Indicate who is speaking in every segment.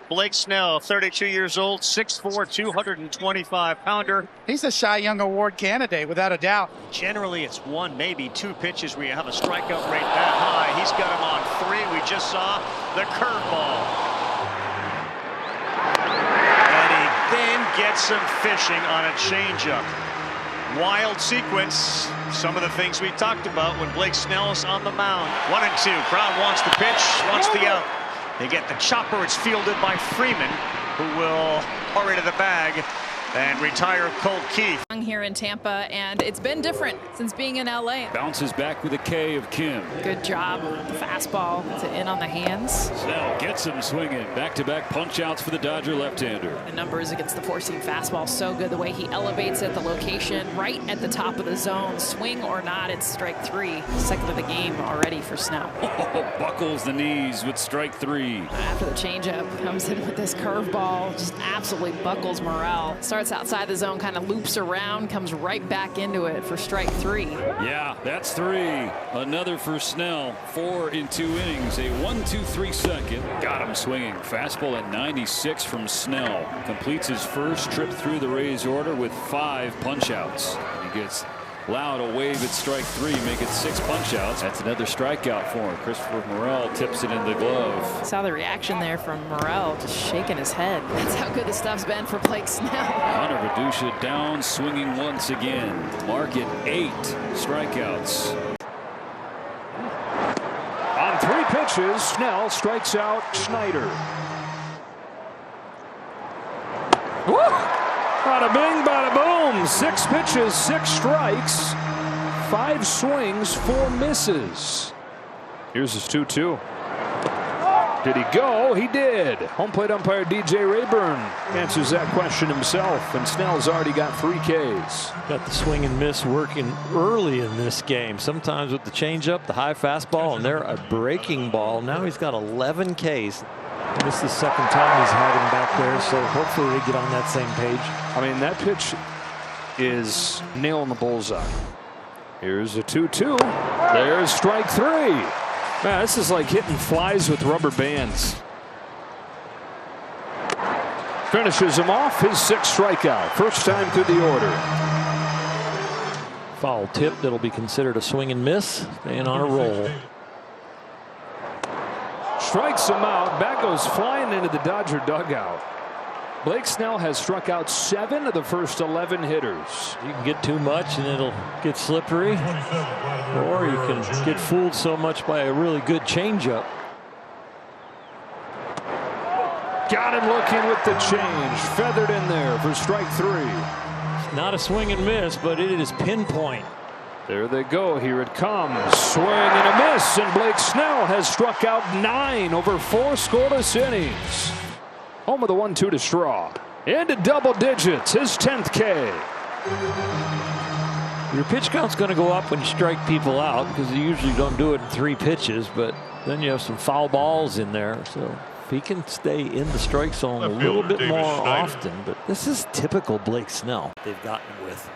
Speaker 1: Blake Snell, 32 years old, 6'4", 225-pounder.
Speaker 2: He's a Cy Young Award candidate, without a doubt.
Speaker 1: Generally, it's one, maybe two pitches where you have a strikeout rate that high. He's got him on 3. We just saw the curveball. And he then gets him fishing on a changeup. Wild sequence. Some of the things we talked about when Blake Snell's on the mound. 1-2. Crowd wants the pitch, wants the out. They get the chopper. It's fielded by Freeman, who will hurry to the bag and retire Colt Keith.
Speaker 3: Here in Tampa, and it's been different since being in LA.
Speaker 4: Bounces back with a K of Kim.
Speaker 3: Good job. The fastball to in on the hands.
Speaker 4: Snell gets him swinging. Back-to-back punch outs for the Dodger left-hander.
Speaker 3: The numbers against the four-seam fastball so good. The way he elevates it, the location right at the top of the zone. Swing or not, it's strike 3. Second of the game already for Snell.
Speaker 4: Buckles the knees with strike 3.
Speaker 3: After the changeup, comes in with this curveball, just absolutely buckles Morel. Starts outside the zone, kind of loops around, comes right back into it for strike 3.
Speaker 4: Yeah, that's 3. Another for Snell. 4 in 2 innings. A 1-2-3 second. Got him swinging. Fastball at 96 from Snell. Completes his first trip through the Rays order with 5 punch-outs. He gets loud a wave at strike 3, make it 6 punch-outs. That's another strikeout for him. Christopher Morel tips it in the glove.
Speaker 3: Saw the reaction there from Morel, just shaking his head. That's how good the stuff's been for Blake Snell.
Speaker 4: Hunter Vidusha down, swinging once again. Mark at 8 strikeouts.
Speaker 5: On 3 pitches, Snell strikes out Schneider. Woo! Bada bing, bada boom. 6 pitches, 6 strikes, 5 swings, 4 misses. Here's his 2-2. Did he go? He did. Home plate umpire DJ Rayburn answers that question himself, and Snell's already got 3 Ks.
Speaker 6: Got the swing and miss working early in this game. Sometimes with the changeup, the high fastball, and they're a breaking ball. Now he's got 11 Ks. This is the second time he's had him back there, so hopefully they get on that same page.
Speaker 5: I mean, that pitch is nailing the bullseye. Here's a 2-2. There's strike 3. Man, this is like hitting flies with rubber bands. Finishes him off, his 6th strikeout. First time through the order.
Speaker 6: Foul tip that'll be considered a swing and miss. Staying on a roll.
Speaker 5: Strikes him out. Bat goes flying into the Dodger dugout. Blake Snell has struck out 7 of the first 11 hitters.
Speaker 6: You can get too much and it'll get slippery, or you can get fooled so much by a really good changeup.
Speaker 5: Got him looking with the change. Feathered in there for strike 3.
Speaker 6: Not a swing and miss, but it is pinpoint.
Speaker 5: There they go. Here it comes. Swing and a miss, and Blake Snell has struck out 9 over 4 scoreless innings. Home of the 1-2 to Straw. Into double digits, his 10th K.
Speaker 6: Your pitch count's going to go up when you strike people out, because you usually don't do it in 3 pitches, but then you have some foul balls in there. So if he can stay in the strike zone a little bit more often, but this is typical Blake Snell they've gotten with.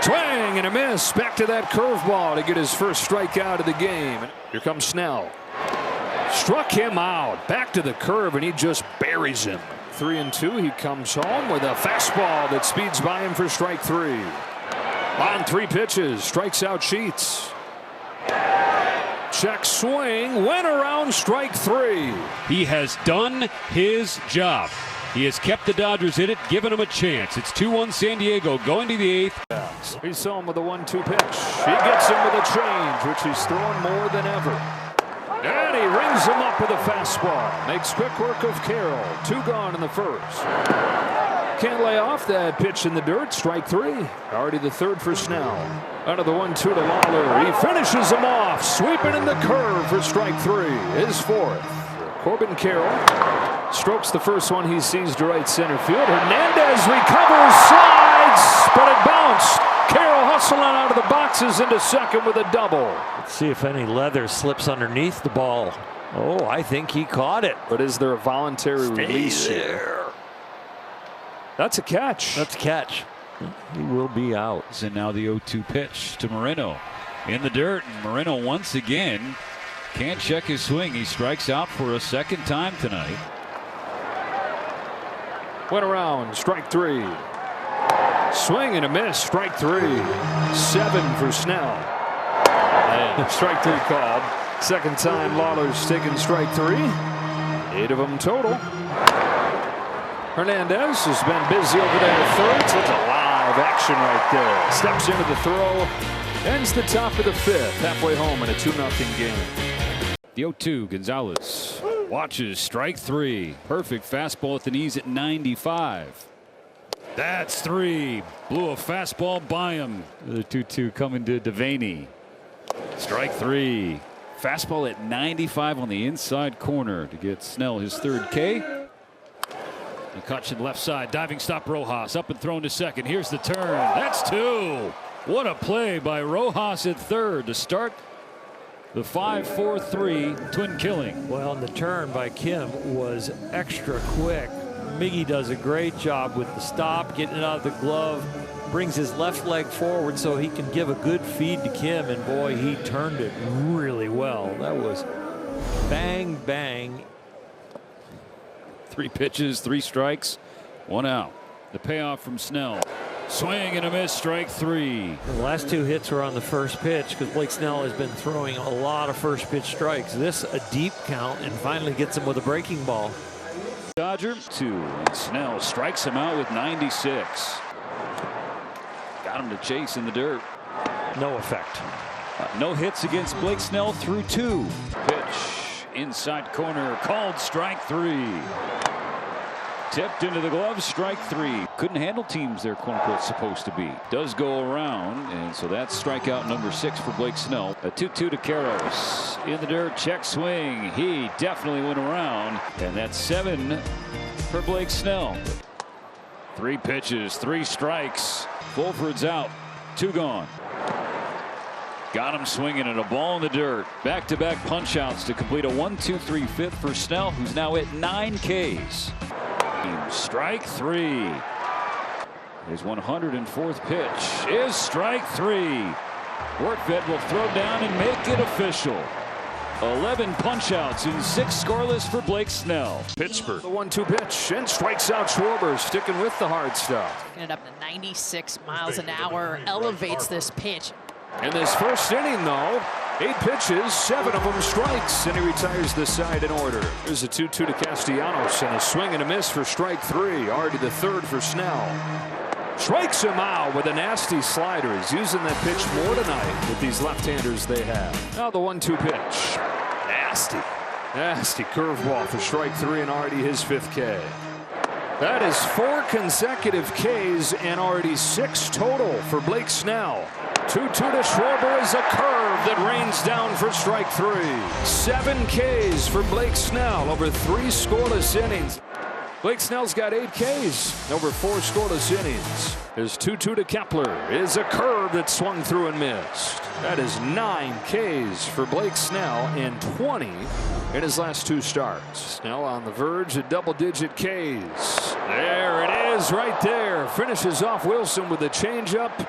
Speaker 5: Swing and a miss. Back to that curveball to get his first strikeout of the game. Here comes Snell. Struck him out. Back to the curve, and he just buries him. 3-2. He comes home with a fastball that speeds by him for strike 3. On 3 pitches, strikes out Sheets. Check swing, went around strike 3.
Speaker 7: He has done his job. He has kept the Dodgers in it, given them a chance. It's 2-1 San Diego going to the 8th.
Speaker 5: We saw him with a 1-2 pitch. He gets him with a change, which he's throwing more than ever. And he rings him up with a fastball. Makes quick work of Carroll. 2 gone in the first. Can't lay off that pitch in the dirt. Strike 3. Already the 3rd for Snell. Under the 1-2 to Lawler. He finishes him off. Sweeping in the curve for strike 3. His 4th. Corbin Carroll strokes the first one he sees to right center field. Hernandez recovers, slides, but it bounced. Carroll hustling out of the boxes into second with a double.
Speaker 6: Let's see if any leather slips underneath the ball. Oh, I think he caught it.
Speaker 5: But is there a voluntary release
Speaker 6: there?
Speaker 5: Here? That's a catch.
Speaker 6: That's a catch. He will be out.
Speaker 4: And now the 0-2 pitch to Moreno in the dirt. And Moreno once again can't check his swing. He strikes out for a 2nd time tonight.
Speaker 5: Went around, strike 3. Swing and a miss, strike 3. 7 for Snell. And strike 3 called. Second time Lawler's taken strike 3. 8 of them total. Hernandez has been busy over there at third. It's a live action right there. Steps into the throw. Ends the top of the 5th. Halfway home in a 2-0 game.
Speaker 4: The 0-2, Gonzalez watches strike 3. Perfect fastball at the knees at 95. That's 3. Blew a fastball by him. The 2-2 coming to Devaney. Strike 3. Fastball at 95 on the inside corner to get Snell his 3rd K. McCutcheon left side, diving stop Rojas, up and thrown to second. Here's the turn. That's 2. What a play by Rojas at 3rd to start the 5-4-3 twin killing.
Speaker 6: Well, and the turn by Kim was extra quick. Miggy does a great job with the stop, getting it out of the glove, brings his left leg forward so he can give a good feed to Kim, and boy, he turned it really well. That was bang, bang.
Speaker 4: 3 pitches, 3 strikes, 1 out. The payoff from Snell. Swing and a miss, strike 3.
Speaker 6: The last 2 hits were on the first pitch because Blake Snell has been throwing a lot of first pitch strikes. This a deep count and finally gets him with a breaking ball.
Speaker 4: Dodger 2. And Snell strikes him out with 96. Got him to chase in the dirt.
Speaker 6: No effect.
Speaker 4: No hits against Blake Snell through 2. Pitch inside corner, called strike 3. Tipped into the glove, strike 3. Couldn't handle teams they're quote unquote supposed to be. Does go around, and so that's strikeout number 6 for Blake Snell. A 2-2 to Karros. In the dirt, check swing. He definitely went around, and that's 7 for Blake Snell. 3 pitches, 3 strikes. Fulford's out, 2 gone. Got him swinging at a ball in the dirt. Back-to-back punch-outs to complete a 1-2-3-5 for Snell, who's now at 9 Ks. Strike 3. His 104th pitch is strike 3. Workvet will throw down and make it official. 11 punch-outs in 6 scoreless for Blake Snell.
Speaker 5: Pittsburgh. The 1-2 pitch and strikes out Schwarber, sticking with the hard stuff.
Speaker 3: Get it up to 96 miles an hour. Elevates this pitch.
Speaker 5: In this first inning, though, 8 pitches, 7 of them strikes, and he retires the side in order. There's a 2-2 to Castellanos, and a swing and a miss for strike 3. Already the 3rd for Snell. Strikes him out with a nasty slider. He's using that pitch more tonight with these left-handers they have. Now the 1-2 pitch. Nasty curveball for strike 3, and already his 5th K. That is 4 consecutive Ks and already 6 total for Blake Snell. 2-2 to Schwarber is a curve that rains down for strike 3. 7 Ks for Blake Snell over 3 scoreless innings. Blake Snell's got 8 Ks over 4 scoreless innings. His 2-2 to Kepler is a curve that swung through and missed. That is 9 Ks for Blake Snell and 20 in his last 2 starts. Snell on the verge of double-digit Ks. There it is right there. Finishes off Wilson with a changeup.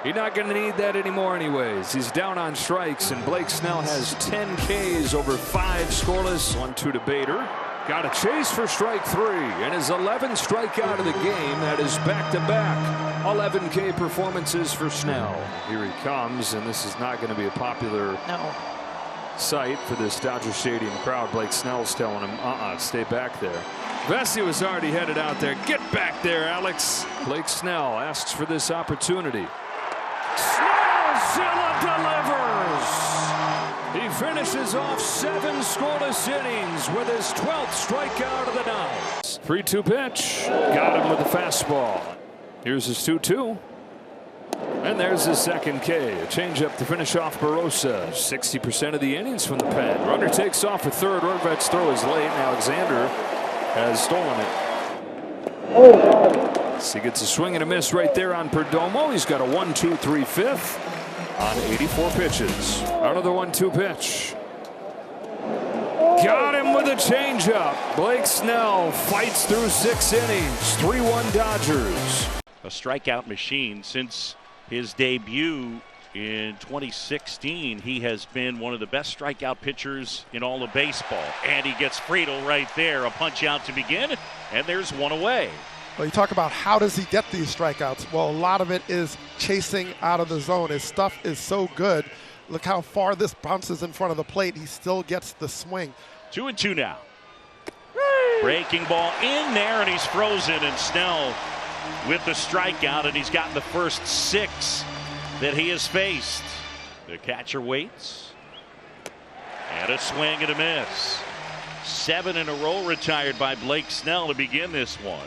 Speaker 5: He's not going to need that anymore anyways. He's down on strikes, and Blake Snell has 10 Ks over 5 scoreless. 1-2 to Bader. Got a chase for strike 3, and his 11th strikeout of the game. That is back-to-back 11 K performances for Snell. Here he comes, and this is not going to be a popular sight for this Dodger Stadium crowd. Blake Snell's telling him, stay back there. Vesey was already headed out there. Get back there, Alex. Blake Snell asks for this opportunity. Snellzilla delivers. He finishes off 7 scoreless innings with his 12th strikeout of the night. 3-2 pitch. Got him with the fastball. Here's his 2-2. And there's his 2nd K. A changeup to finish off Barossa. 60% of the innings from the pen. Runner takes off at 3rd. Orvet's throw is late, and Alexander has stolen it. So he gets a swing and a miss right there on Perdomo. He's got a 1-2-3-5 on 84 pitches. Another 1-2 pitch. Got him with a changeup. Blake Snell fights through 6 innings. 3-1 Dodgers.
Speaker 8: A strikeout machine since his debut in 2016. He has been one of the best strikeout pitchers in all of baseball. And he gets Friedel right there. A punch out to begin, and there's one away.
Speaker 9: Well, you talk about how does he get these strikeouts? Well, a lot of it is chasing out of the zone. His stuff is so good. Look how far this bounces in front of the plate. He still gets the swing.
Speaker 8: 2-2 now. Breaking ball in there, and he's frozen. And Snell with the strikeout, and he's gotten the first 6 that he has faced. The catcher waits. And a swing and a miss. 7 in a row retired by Blake Snell to begin this one.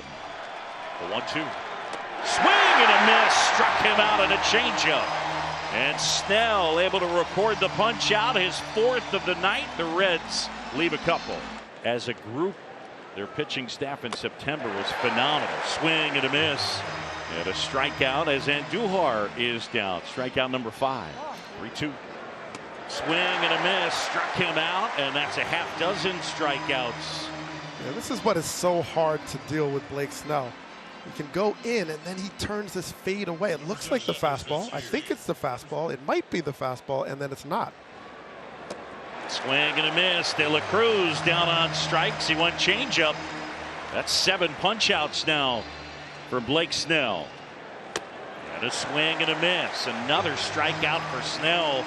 Speaker 8: The 1-2. Swing and a miss. Struck him out on a changeup. And Snell able to record the punch out, his 4th of the night. The Reds leave a couple. As a group, their pitching staff in September was phenomenal. Swing and a miss. And a strikeout as Andujar is down. Strikeout number 5. 3-2. Swing and a miss. Struck him out, and that's a half dozen strikeouts.
Speaker 9: Yeah, this is what is so hard to deal with Blake Snell. He can go in, and then he turns this fade away. It looks like the fastball. I think it's the fastball. It might be the fastball, and then it's not.
Speaker 8: Swing and a miss. De La Cruz down on strikes. He went changeup. That's 7 punch-outs now for Blake Snell. And a swing and a miss. Another strikeout for Snell.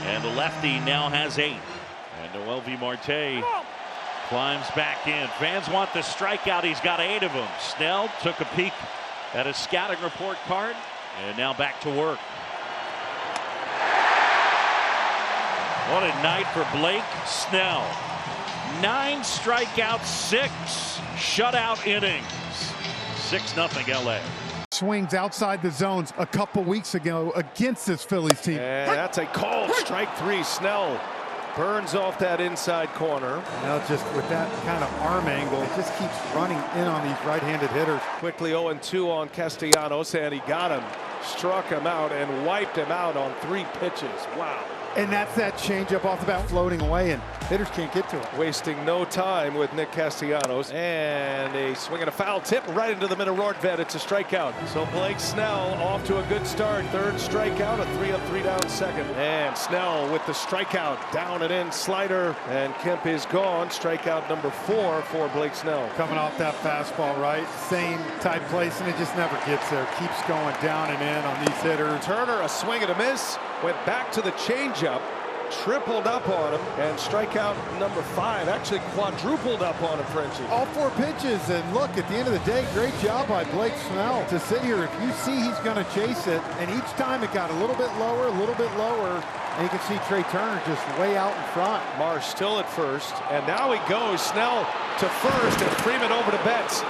Speaker 8: And the lefty now has 8. And Noel V. Marte climbs back in. Fans want the strikeout. He's got 8 of them. Snell took a peek at his scouting report card, and now back to work. What a night for Blake Snell. 9 strikeouts, 6 shutout innings. 6-0 LA.
Speaker 10: Swings outside the zones a couple weeks ago against this Phillies team.
Speaker 5: And that's a called strike 3. Snell burns off that inside corner.
Speaker 10: Now just with that kind of arm angle, it just keeps running in on these right-handed hitters.
Speaker 5: Quickly 0-2 on Castellanos, and he got him, struck him out, and wiped him out on 3 pitches. Wow.
Speaker 10: And that's that changeup off the bat floating away, and hitters can't get to it.
Speaker 5: Wasting no time with Nick Castellanos. And a swing and a foul tip right into the middle road bed. It's a strikeout. So Blake Snell off to a good start. 3rd strikeout, a 3 up, 3 down second. And Snell with the strikeout. Down and in slider. And Kemp is gone. Strikeout number 4 for Blake Snell.
Speaker 10: Coming off that fastball, right? Same type place, and it just never gets there. Keeps going down and in on these hitters.
Speaker 5: Turner, a swing and a miss. Went back to the changeup, tripled up on him, and strikeout number 5, actually quadrupled up on him, Frenchie.
Speaker 10: All 4 pitches, and look, at the end of the day, great job by Blake Snell to sit here. If you see he's going to chase it, and each time it got a little bit lower, and you can see Trey Turner just way out in front.
Speaker 5: Marsh still at first, and now he goes. Snell to first, and Freeman over to Betts.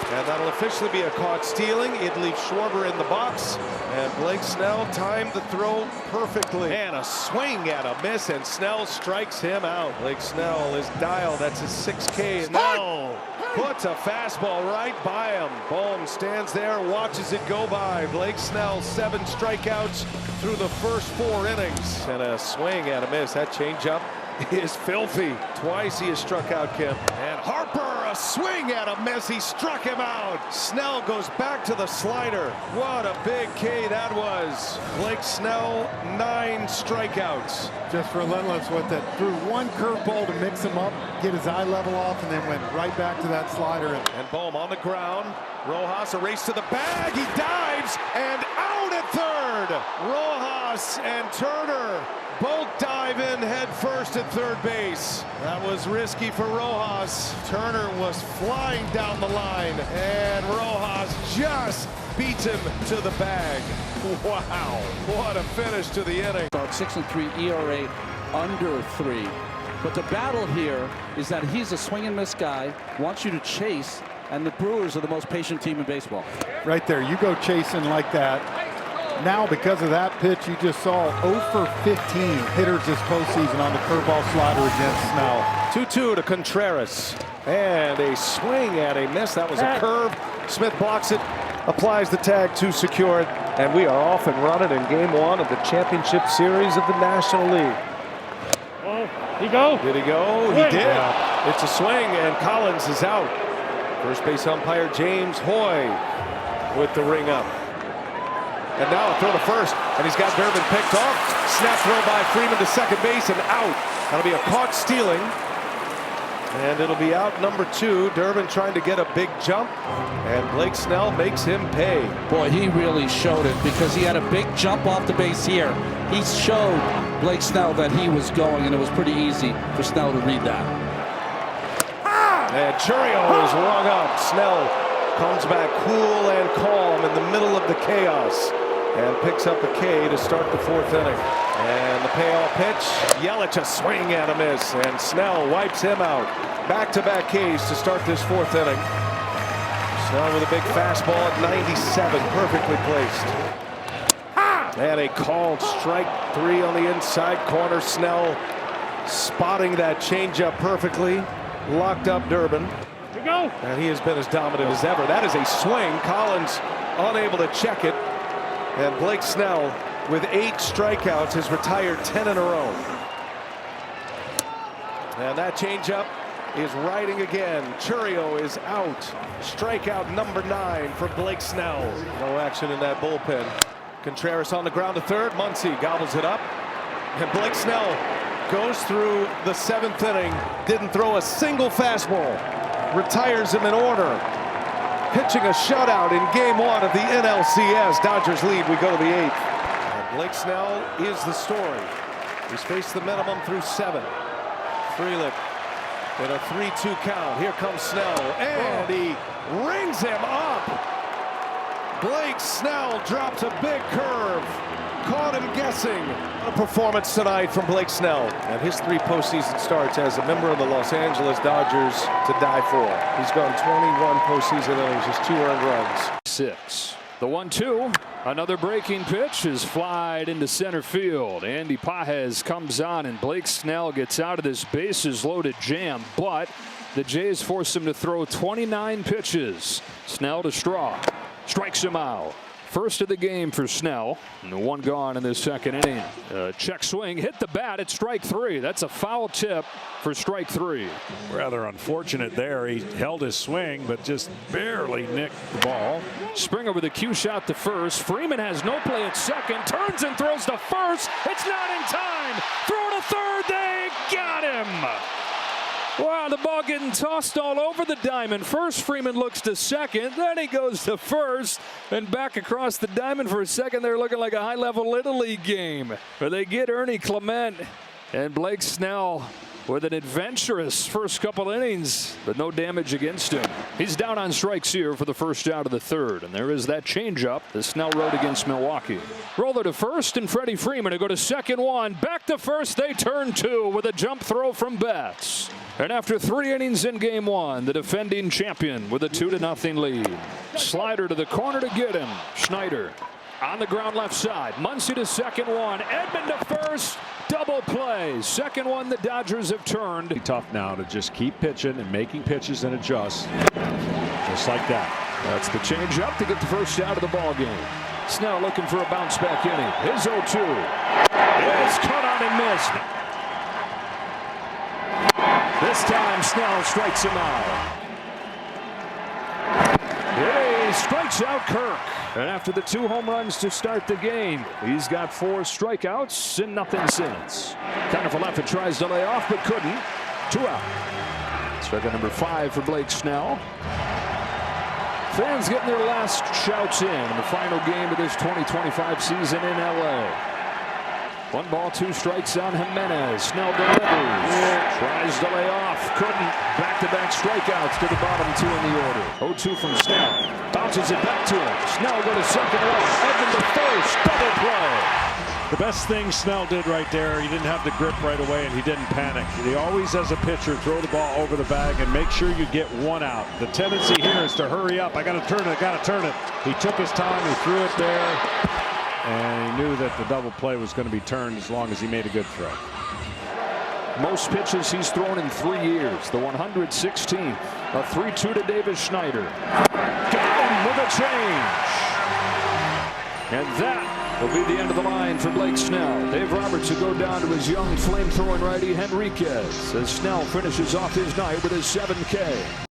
Speaker 5: And that'll officially be a caught stealing. It leaves Schwarber in the box. And Blake Snell timed the throw perfectly. And a swing and a miss, and Snell strikes him out. Blake Snell is dialed. That's his 6K. Snell puts a fastball right by him. Bohm stands there, watches it go by. Blake Snell, 7 strikeouts through the first 4 innings. And a swing and a miss. That changeup is filthy. Twice he has struck out Kemp. And Harper, a swing and a miss. He struck him out. Snell goes back to the slider. What a big K that was. Blake Snell, 9 strikeouts.
Speaker 10: Just relentless with it. Threw 1 curveball to mix him up, get his eye level off, and then went right back to that slider.
Speaker 5: And Bohm on the ground. Rojas, a race to the bag. He dives and out at third. Rojas and Turner both dive in head first at third base. That was risky for Rojas. Turner was flying down the line, and Rojas just beats him to the bag. Wow, what a finish to the inning.
Speaker 11: 6.3 ERA, under 3. But the battle here is that he's a swing and miss guy, wants you to chase, and the Brewers are the most patient team in baseball.
Speaker 10: Right there, you go chasing like that. Now, because of that pitch, you just saw 0 for 15 hitters this postseason on the curveball slider against Snell.
Speaker 5: 2-2 to Contreras. And a swing and a miss. That was a curve. Smith blocks it, applies the tag to secure it. And we are off and running in game 1 of the championship series of the National League.
Speaker 12: He go?
Speaker 5: Did he go? He did. It's a swing, and Collins is out. First base umpire James Hoy with the ring up. And now a throw to first, and he's got Durbin picked off. Snap throw by Freeman to second base and out. That'll be a caught stealing.
Speaker 13: And it'll be out number 2. Durbin trying to get a big jump, and Blake Snell makes him pay.
Speaker 11: Boy, he really showed it because he had a big jump off the base here. He showed Blake Snell that he was going, and it was pretty easy for Snell to read that.
Speaker 13: And Churio is rung up. Snell comes back cool and calm in the middle of the chaos and picks up a K to start the 4th inning. And the payoff pitch, Yelich a swing and a miss, and Snell wipes him out. Back-to-back Ks to start this 4th inning. Snell with a big fastball at 97, perfectly placed. And a called strike 3 on the inside corner. Snell spotting that changeup perfectly. Locked up Durbin. And he has been as dominant as ever. That is a swing. Collins unable to check it. And Blake Snell, with 8 strikeouts, has retired 10 in a row. And that changeup is riding again. Churio is out. Strikeout number 9 for Blake Snell. No action in that bullpen. Contreras on the ground to third. Muncy gobbles it up. And Blake Snell goes through the 7th inning. Didn't throw a single fastball. Retires him in order. Pitching a shutout in game 1 of the NLCS. Dodgers lead. We go to the 8th. And Blake Snell is the story. He's faced the minimum through 7. Frelick in a 3-2 count. Here comes Snell, and he rings him up. Blake Snell drops a big curve. Caught him guessing. A performance tonight from Blake Snell. And his 3 postseason starts as a member of the Los Angeles Dodgers to die for. He's gone 21 postseason innings, just 2 earned runs.
Speaker 5: 6. The 1-2. Another breaking pitch is flied into center field. Andy Pages comes on, and Blake Snell gets out of this bases loaded jam, but the Jays force him to throw 29 pitches. Snell to Straw. Strikes him out. First of the game for Snell, and the 1 gone in the 2nd inning. Check swing, hit the bat at strike 3. That's a foul tip for strike 3.
Speaker 14: Rather unfortunate there. He held his swing, but just barely nicked the ball.
Speaker 5: Springer with a cue shot to first. Freeman has no play at second, turns and throws to first. It's not in time. Throw to third. They got him. Wow, the ball getting tossed all over the diamond. First, Freeman looks to second, then he goes to first, and back across the diamond for a second. They're looking like a high-level Little League game, where they get Ernie Clement and Blake Snell with an adventurous first couple innings, but no damage against him. He's down on strikes here for the first out of the 3rd, and there is that changeup that Snell rode against Milwaukee. Roller to first, and Freddie Freeman to go to second 1. Back to first, they turn 2 with a jump throw from Betts. And after 3 innings in game 1, the defending champion with a 2-0 lead. Slider to the corner to get him. Schneider on the ground left side. Muncy to second 1. Edman to first. Double play. 2nd one the Dodgers have turned.
Speaker 14: Tough now to just keep pitching and making pitches and adjust. Just like that.
Speaker 5: That's the change up to get the first out of the ball game. Snell looking for a bounce back inning. His 0-2. It's cut on and missed. This time Snell strikes him out. He strikes out Kirk. And after the 2 home runs to start the game, he's got 4 strikeouts and nothing since. Kiner-Falefa tries to lay off but couldn't. 2 out. Strikeout number 5 for Blake Snell. Fans getting their last shouts in the final game of this 2025 season in LA. 1 ball, 2 strikes on Jimenez. Snell delivers. Tries to lay off. Couldn't. Back-to-back strikeouts to the bottom 2 in the order. 0-2 from Snell. Bounces it back to him. Snell go to second 1. Edman to first. Double play.
Speaker 14: The best thing Snell did right there, he didn't have the grip right away, and he didn't panic. He always, as a pitcher, throw the ball over the bag and make sure you get 1 out. The tendency here is to hurry up. I got to turn it. I got to turn it. He took his time. He threw it there. And he knew that the double play was going to be turned as long as he made a good throw.
Speaker 5: Most pitches he's thrown in 3 years. The 116th. A 3-2 to Davis Schneider. Got him with a change. And that will be the end of the line for Blake Snell. Dave Roberts will go down to his young flame-throwing righty Henriquez as Snell finishes off his night with his 7K.